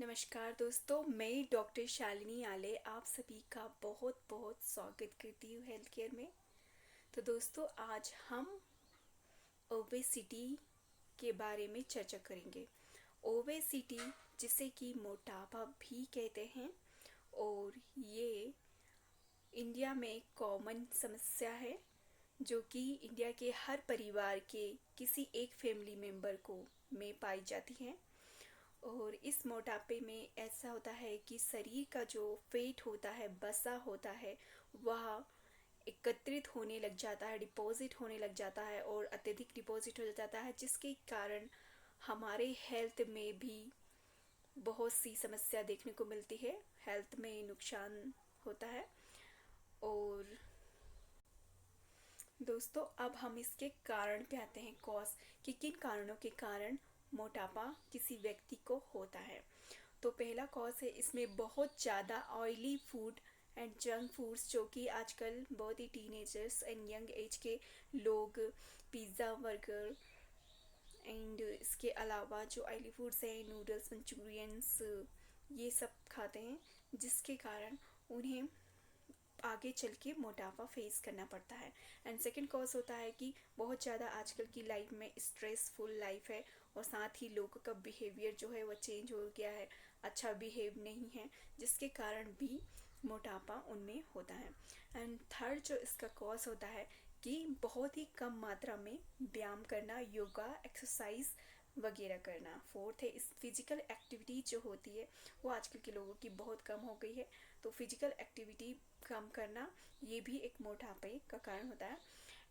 नमस्कार दोस्तों, मैं डॉक्टर शालिनी आले आप सभी का बहुत बहुत स्वागत करती हूँ हेल्थ केयर में। तो दोस्तों, आज हम ओबेसिटी के बारे में चर्चा करेंगे। ओबेसिटी, जिसे कि मोटापा भी कहते हैं, और ये इंडिया में कॉमन समस्या है जो कि इंडिया के हर परिवार के किसी एक फैमिली मेम्बर को में पाई जाती है। और इस मोटापे में ऐसा होता है कि शरीर का जो वेट होता है, वसा होता है, वह एकत्रित होने लग जाता है, डिपॉजिट होने लग जाता है और अत्यधिक डिपॉजिट हो जाता है, जिसके कारण हमारे हेल्थ में भी बहुत सी समस्या देखने को मिलती है। हेल्थ में नुकसान होता है। और दोस्तों, अब हम इसके कारण पे आते हैं, कॉज कि किन कारणों के कारण मोटापा किसी व्यक्ति को होता है। तो पहला कॉज है इसमें बहुत ज़्यादा oily food and junk foods, जो कि आजकल बहुत ही टीनेजर्स एंड यंग एज के लोग पिज़्ज़ा, बर्गर एंड इसके अलावा जो ऑयली फूड्स हैं, नूडल्स, मंचूरियंस, ये सब खाते हैं, जिसके कारण उन्हें आगे चल के मोटापा फेस करना पड़ता है। एंड सेकंड कॉज होता है कि बहुत ज़्यादा आजकल की लाइफ में स्ट्रेसफुल लाइफ है, और साथ ही लोगों का बिहेवियर जो है वो चेंज हो गया है, अच्छा बिहेव नहीं है, जिसके कारण भी मोटापा उनमें होता है। एंड थर्ड जो इसका कॉज होता है कि बहुत ही कम मात्रा में व्यायाम करना, योगा, एक्सरसाइज वगैरह करना। फोर्थ है इस फिजिकल एक्टिविटी जो होती है वो आजकल के लोगों की बहुत कम हो गई है। तो फिजिकल एक्टिविटी कम करना ये भी एक मोटापे का कारण होता है।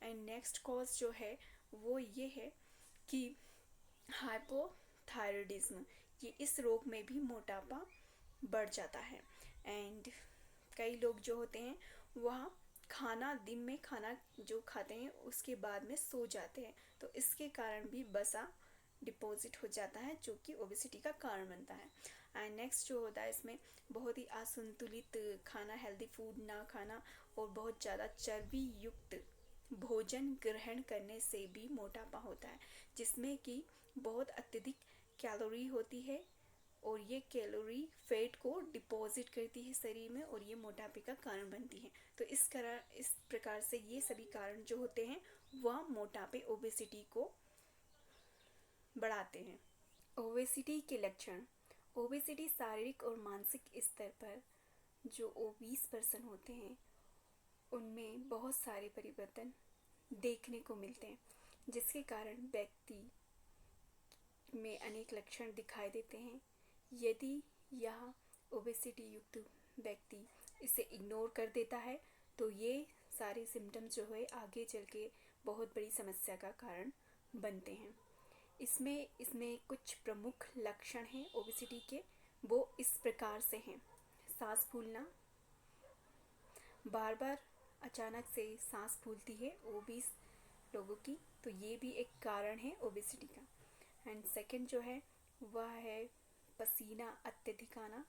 एंड नेक्स्ट कॉज जो है वो ये है कि हाइपोथायरॉयडिज्म, ये इस रोग में भी मोटापा बढ़ जाता है। एंड कई लोग जो होते हैं वह खाना, दिन में खाना जो खाते हैं उसके बाद में सो जाते हैं, तो इसके कारण भी वसा डिपॉजिट हो जाता है, जो कि ओबेसिटी का कारण बनता है। एंड नेक्स्ट जो होता है इसमें बहुत ही असंतुलित खाना, हेल्दी फूड ना खाना और बहुत ज़्यादा चर्बी युक्त भोजन ग्रहण करने से भी मोटापा होता है, जिसमें कि बहुत अत्यधिक कैलोरी होती है, और ये कैलोरी फैट को डिपॉजिट करती है शरीर में, और ये मोटापे का कारण बनती है। तो इस प्रकार से ये सभी कारण जो होते हैं वह मोटापे, ओबेसिटी को बढ़ाते हैं। ओबेसिटी के लक्षण। ओबेसिटी शारीरिक और मानसिक स्तर पर जो ओबीस पर्सन होते हैं उनमें बहुत सारे परिवर्तन देखने को मिलते हैं, जिसके कारण व्यक्ति में अनेक लक्षण दिखाई देते हैं। यदि यह ओबेसिटी युक्त व्यक्ति इसे इग्नोर कर देता है तो ये सारे सिम्टम्स जो है आगे चल के बहुत बड़ी समस्या का कारण बनते हैं। इसमें कुछ प्रमुख लक्षण हैं ओबेसिटी के, वो इस प्रकार से हैं। सांस फूलना, बार बार अचानक से सांस फूलती है ओबीस लोगों की, तो ये भी एक कारण है ओबेसिटी का। एंड सेकंड जो है वह है पसीना अत्यधिक आना,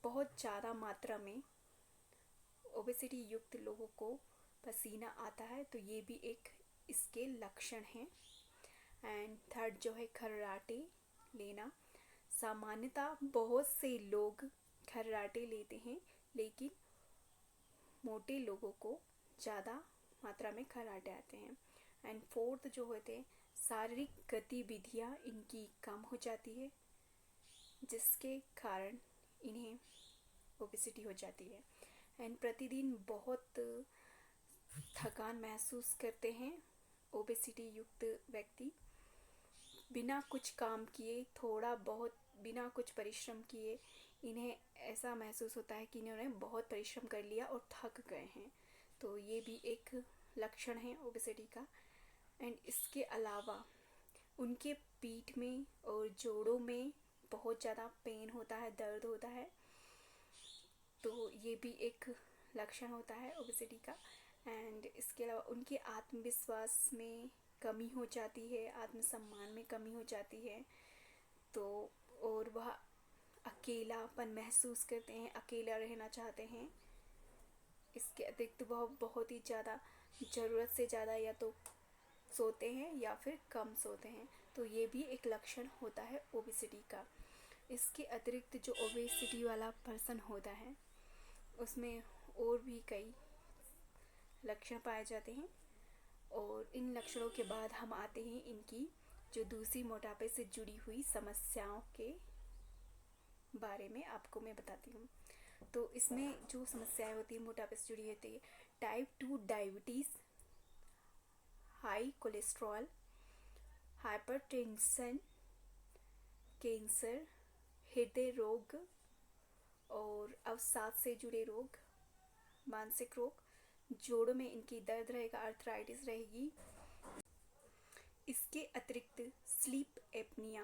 बहुत ज़्यादा मात्रा में ओबेसिटी युक्त लोगों को पसीना आता है, तो ये भी एक इसके लक्षण हैं। एंड थर्ड जो है खर्राटे लेना। सामान्यतः बहुत से लोग खर्राटे लेते हैं, लेकिन मोटे लोगों को ज़्यादा मात्रा में खर्राटे आते हैं। एंड फोर्थ जो होते हैं शारीरिक गतिविधियाँ इनकी कम हो जाती है, जिसके कारण इन्हें ओबेसिटी हो जाती है। एंड प्रतिदिन बहुत थकान महसूस करते हैं ओबेसिटी युक्त व्यक्ति, बिना कुछ काम किए, थोड़ा बहुत बिना कुछ परिश्रम किए इन्हें ऐसा महसूस होता है कि इन्होंने बहुत परिश्रम कर लिया और थक गए हैं, तो ये भी एक लक्षण है ओबेसिटी का। एंड इसके अलावा उनके पीठ में और जोड़ों में बहुत ज़्यादा पेन होता है, दर्द होता है, तो ये भी एक लक्षण होता है ओबेसिटी का। एंड इसके अलावा उनके आत्मविश्वास में कमी हो जाती है, आत्मसम्मान में कमी हो जाती है, तो और वह अकेलापन महसूस करते हैं, अकेला रहना चाहते हैं। इसके अतिरिक्त वह बहुत ही ज़्यादा ज़रूरत से ज़्यादा या तो सोते हैं या फिर कम सोते हैं, तो ये भी एक लक्षण होता है ओबेसिटी का। इसके अतिरिक्त जो ओबेसिटी वाला पर्सन होता है उसमें और भी कई लक्षण पाए जाते हैं, और इन लक्षणों के बाद हम आते हैं इनकी जो दूसरी मोटापे से जुड़ी हुई समस्याओं के बारे में आपको मैं बताती हूँ। तो इसमें जो समस्याएं होती है मोटापे से जुड़ी होती है, type 2 diabetes, high cholesterol, hypertension, cancer, हृदय रोग और अवसाद से जुड़े रोग, मानसिक रोग, जोड़ों में इनकी दर्द रहेगा, आर्थराइटिस रहेगी। इसके अतिरिक्त स्लीप एपनिया,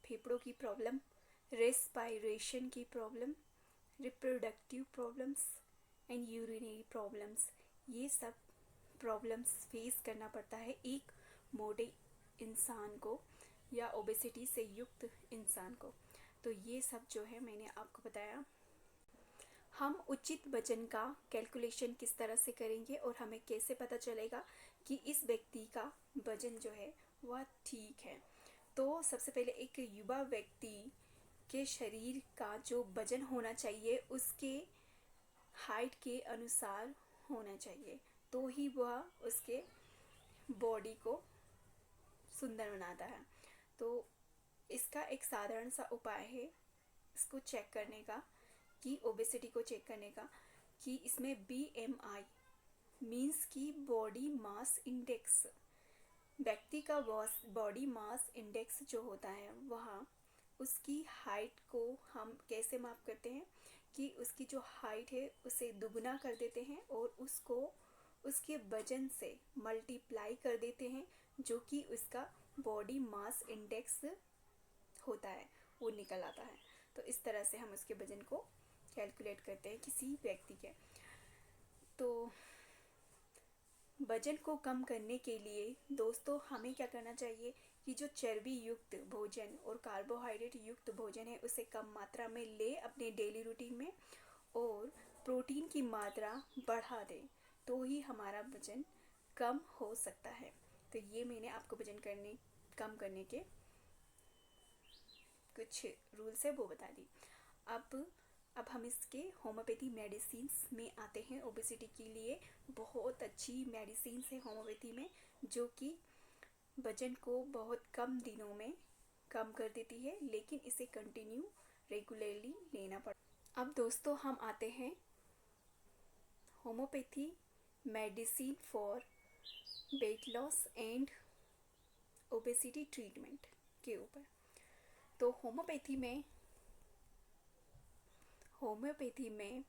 फेफड़ों की प्रॉब्लम, रेस्पायरेशन की problem, reproductive problems and urinary problems, ये सब प्रॉब्लम्स फेस करना पड़ता है एक मोटे इंसान को या ओबेसिटी से युक्त इंसान को। तो ये सब जो है मैंने आपको बताया। हम उचित वजन का कैलकुलेशन किस तरह से करेंगे और हमें कैसे पता चलेगा कि इस व्यक्ति का वजन जो है वह ठीक है। तो सबसे पहले एक युवा व्यक्ति के शरीर का जो वजन होना चाहिए उसके हाइट के अनुसार होना चाहिए, तो ही वह उसके बॉडी को सुंदर बनाता है। तो इसका एक साधारण सा उपाय है इसको चेक करने का, कि ओबेसिटी को चेक करने का, कि इसमें BMI मीन्स की बॉडी मास इंडेक्स, व्यक्ति का बॉडी मास इंडेक्स जो होता है वह उसकी हाइट को हम कैसे माप करते हैं कि उसकी जो हाइट है उसे दुगना कर देते हैं और उसको उसके वजन से मल्टीप्लाई कर देते हैं, जो कि उसका बॉडी मास इंडेक्स होता है वो निकल आता है। तो इस तरह से हम उसके वजन को कैलकुलेट करते हैं किसी व्यक्ति के। तो वजन को कम करने के लिए दोस्तों हमें क्या करना चाहिए कि जो चर्बी युक्त भोजन और कार्बोहाइड्रेट युक्त भोजन है उसे कम मात्रा में ले अपने डेली रूटीन में, और प्रोटीन की मात्रा बढ़ा दें, तो ही हमारा वजन कम हो सकता है। तो ये मैंने आपको वजन कम करने के कुछ रूल्स है वो बता दी। अब हम इसके होम्योपैथी मेडिसिन में आते हैं। ओबेसिटी के लिए बहुत अच्छी मेडिसिन है होम्योपैथी में, जो कि वजन को बहुत कम दिनों में कम कर देती है, लेकिन इसे कंटिन्यू रेगुलरली लेना पड़ता। अब दोस्तों हम आते हैं homeopathy medicine for weight loss and obesity treatment के ऊपर। तो होम्योपैथी में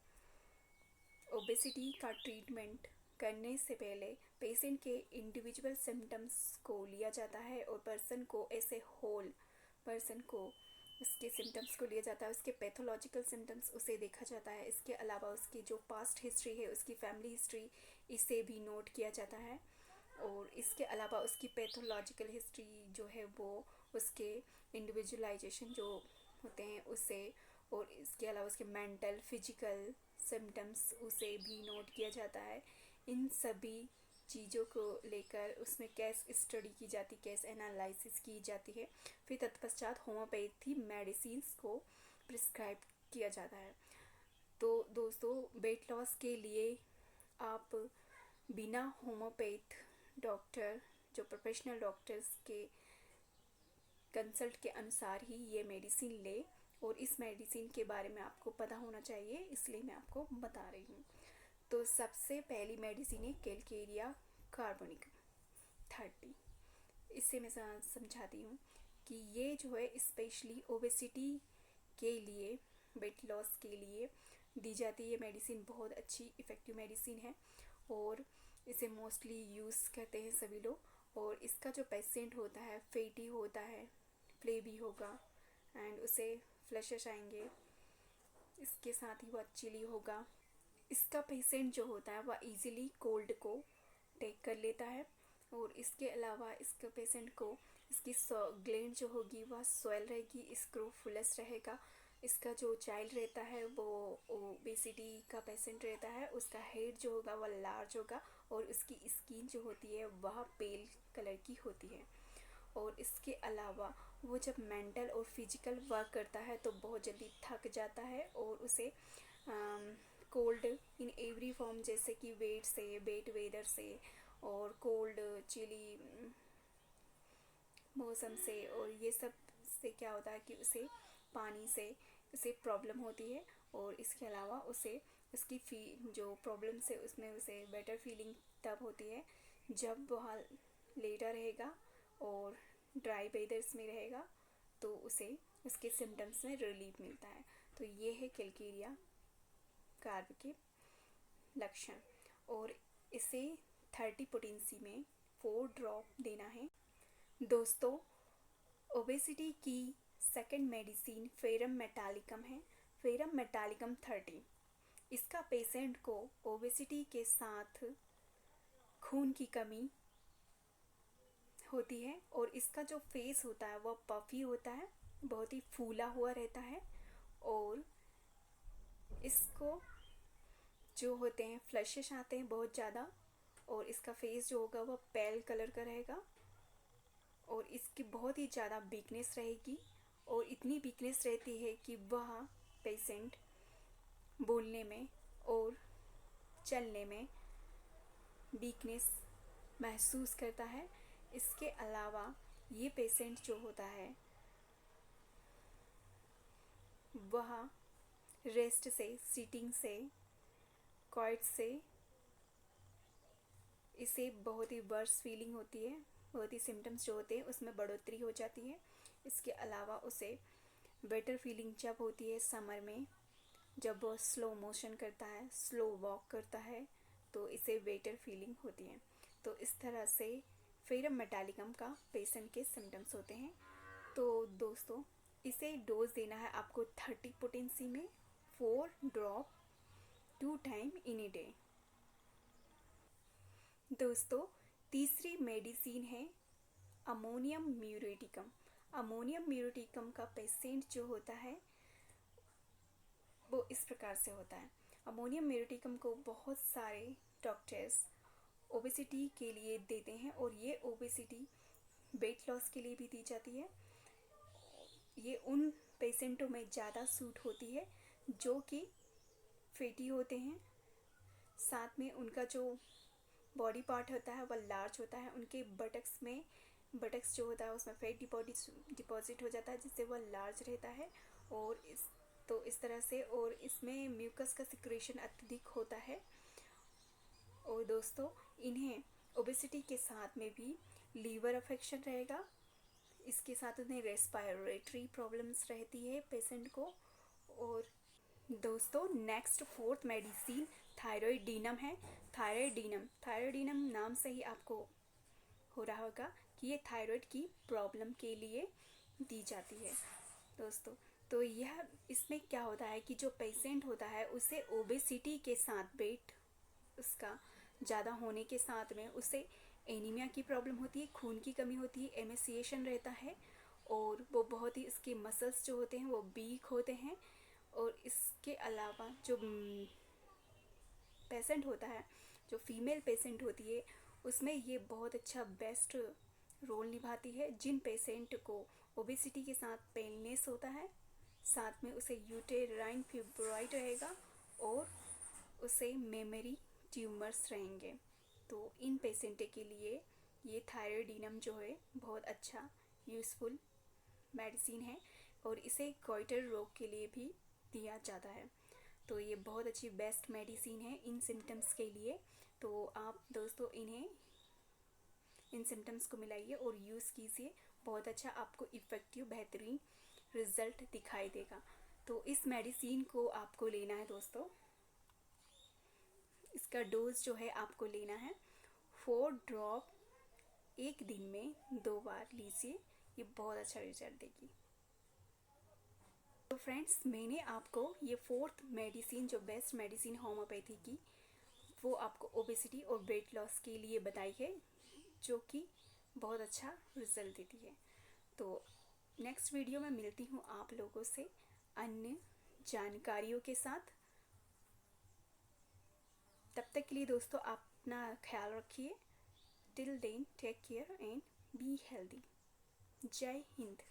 ओबेसिटी का ट्रीटमेंट करने से पहले पेशेंट के इंडिविजुअल सिम्टम्स को लिया जाता है और पर्सन को ऐसे होल पर्सन को उसके सिम्टम्स को लिया जाता है, उसके पैथोलॉजिकल सिम्टम्स उसे देखा जाता है। इसके अलावा उसकी जो पास्ट हिस्ट्री है, उसकी फैमिली हिस्ट्री, इसे भी नोट किया जाता है। और इसके अलावा उसकी पैथोलॉजिकल हिस्ट्री जो है वो उसके इंडिविजुअलाइजेशन जो होते हैं उसे, और इसके अलावा उसके मेंटल फिजिकल सिम्टम्स उसे भी नोट किया जाता है। इन सभी चीज़ों को लेकर उसमें केस स्टडी की जाती, केस एनालिसिस की जाती है। फिर तत्पश्चात होम्योपैथी मेडिसिन को प्रिस्क्राइब किया जाता है। तो दोस्तों वेट लॉस के लिए आप बिना होम्योपैथ डॉक्टर जो प्रोफेशनल डॉक्टर्स के कंसल्ट के अनुसार ही ये मेडिसिन ले, और इस मेडिसिन के बारे में आपको पता होना चाहिए, इसलिए मैं आपको बता रही हूँ। तो सबसे पहली मेडिसिन है कैलकेरिया कार्बोनिकम 30। इससे मैं समझाती हूँ कि ये जो है स्पेशली ओबेसिटी के लिए, वेट लॉस के लिए दी जाती है मेडिसिन। बहुत अच्छी इफ़ेक्टिव मेडिसिन है और इसे मोस्टली यूज़ करते हैं सभी लोग। और इसका जो पेशेंट होता है फैटी होता है, फ्लेबी होगा एंड उसे फ्लैशेस आएंगे, इसके साथ ही वह चिली होगा। इसका पेशेंट जो होता है वह इजीली कोल्ड को टेक कर लेता है, और इसके अलावा इसका पेशेंट को इसकी ग्लैंड जो होगी वह स्वेल रहेगी, स्क्रोफुलस रहेगा। इसका जो चाइल्ड रहता है वो ओबेसिटी का पेशेंट रहता है, उसका हेड जो होगा वह लार्ज होगा और उसकी स्किन जो होती है वह पेल कलर की होती है। और इसके अलावा वो जब मेंटल और फिजिकल वर्क करता है तो बहुत जल्दी थक जाता है और उसे कोल्ड इन एवरी फॉर्म, जैसे कि वेट से, वेट वेदर से, और कोल्ड चिली मौसम से, और ये सब से क्या होता है कि उसे पानी से उसे प्रॉब्लम होती है। और इसके अलावा उसे उसकी जो प्रॉब्लम से उसमें उसे बेटर फीलिंग तब होती है जब वह लेटा रहेगा और ड्राई वेदर्स में रहेगा, तो उसे उसके सिम्टम्स में रिलीफ मिलता है। तो ये है कैलकेरिया कार्प के लक्षण। और इसे 30 पोटेंसी में 4 ड्रॉप देना है। दोस्तों, ओबेसिटी की सेकंड मेडिसिन फेरम मेटालिकम है, फेरम मेटालिकम 30। इसका पेशेंट को ओबेसिटी के साथ खून की कमी होती है और इसका जो फेस होता है वह पफी होता है, बहुत ही फूला हुआ रहता है, और इसको जो होते हैं फ्लशेस आते हैं बहुत ज़्यादा, और इसका फेस जो होगा वह पेल कलर का रहेगा, और इसकी बहुत ही ज़्यादा वीकनेस रहेगी, और इतनी वीकनेस रहती है कि वह पेशेंट बोलने में और चलने में वीकनेस महसूस करता है। इसके अलावा ये पेशेंट जो होता है वह रेस्ट से, सीटिंग से, क्वाइट से इसे बहुत ही वर्स फीलिंग होती है, बहुत ही सिम्टम्स जो होते हैं उसमें बढ़ोतरी हो जाती है। इसके अलावा उसे बेटर फीलिंग जब होती है समर में, जब वो स्लो मोशन करता है, स्लो वॉक करता है, तो इसे बेटर फीलिंग होती है। तो इस तरह से फेरम मेटालिकम का पेशेंट के सिम्टम्स होते हैं। तो दोस्तों, इसे डोज देना है आपको 30 पोटेंसी में 4 drop 2 time in a day. दोस्तों, तीसरी मेडिसिन है अमोनियम म्यूरेटिकम। अमोनियम म्यूरेटिकम का पेशेंट जो होता है वो इस प्रकार से होता है। अमोनियम म्यूरेटिकम को बहुत सारे डॉक्टर्स ओबेसिटी के लिए देते हैं, और ये ओबेसिटी वेट लॉस के लिए भी दी जाती है। ये उन पेशेंटों में ज़्यादा सूट होती है जो कि फैटी होते हैं, साथ में उनका जो बॉडी पार्ट होता है वह लार्ज होता है, उनके बटक्स जो होता है उसमें फैट डिपॉजिट हो जाता है जिससे वह लार्ज रहता है, और इस तरह से, और इसमें म्यूकस का सिक्रेशन अत्यधिक होता है। और दोस्तों, इन्हें ओबेसिटी के साथ में भी लीवर अफेक्शन रहेगा, इसके साथ उन्हें रेस्पिरेटरी प्रॉब्लम्स रहती है पेशेंट को। और दोस्तों, नेक्स्ट फोर्थ मेडिसिन थायरॉयडिनम है। थायरॉयडिनम नाम से ही आपको हो रहा होगा कि ये थायराइड की प्रॉब्लम के लिए दी जाती है। दोस्तों, तो यह इसमें क्या होता है कि जो पेशेंट होता है उसे ओबेसिटी के साथ, वेट उसका ज़्यादा होने के साथ में उसे एनीमिया की प्रॉब्लम होती है, खून की कमी होती है, एमेसिएशन रहता है, और वो बहुत ही उसके मसल्स जो होते हैं वो वीक होते हैं। और इसके अलावा जो पेशेंट होता है, जो फीमेल पेशेंट होती है, उसमें ये बहुत अच्छा बेस्ट रोल निभाती है। जिन पेशेंट को ओबेसिटी के साथ पेलनेस होता है, साथ में उसे यूटेराइन फिब्रॉइड रहेगा और उसे मेमोरी ट्यूमर्स रहेंगे, तो इन पेशेंट के लिए ये थायरॉयडिनम जो है बहुत अच्छा यूज़फुल मेडिसिन है, और इसे गोइटर रोग के लिए भी दिया जाता है। तो ये बहुत अच्छी बेस्ट मेडिसिन है इन सिम्टम्स के लिए। तो आप दोस्तों इन सिम्टम्स को मिलाइए और यूज़ कीजिए, बहुत अच्छा आपको इफ़ेक्टिव बेहतरीन रिज़ल्ट दिखाई देगा। तो इस मेडिसिन को आपको लेना है दोस्तों, इसका डोज जो है आपको लेना है 4 ड्रॉप, एक दिन में 2 बार लीजिए, ये बहुत अच्छा रिजल्ट देगी। तो फ्रेंड्स, मैंने आपको ये फोर्थ मेडिसिन, जो बेस्ट मेडिसिन होम्योपैथी की, वो आपको ओबेसिटी और वेट लॉस के लिए बताई है, जो कि बहुत अच्छा रिजल्ट देती है। तो नेक्स्ट वीडियो में मिलती हूँ आप लोगों से अन्य जानकारियों के साथ। तब तक के लिए दोस्तों आप अपना ख्याल रखिए। Till then, take care and be healthy. जय हिंद।